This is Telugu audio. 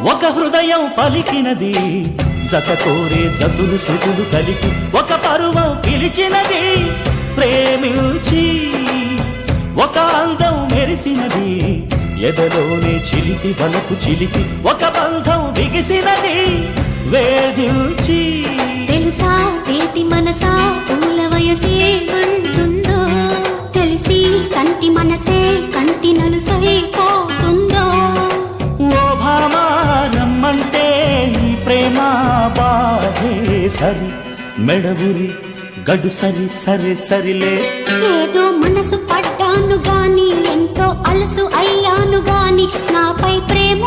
ఒక హృదయం పలికినది జత కోరే జతులు శృతులు కలిపి ఒక పరువం పిలిచినది ప్రేమించి ఒక అందం మెరిసినది ఎదలోనే చిలిపి వలకు చిలిపి ఒక బంధం బిగిసినది వేధించి తెలుసా వేటి మనసా పూల వయసే అంటుందో తెలిసి కంటి మనసే కంటి నలుసైపోతుందో ఓ భామా రమ్మంటే ఈ ప్రేమ బాధే సరి మెడవురి గడు సరి సరే సరిలే ఏదో మనసు పడ్డాను గాని ఎంతో అలసు అయ్యాను గాని నాపై ప్రేమ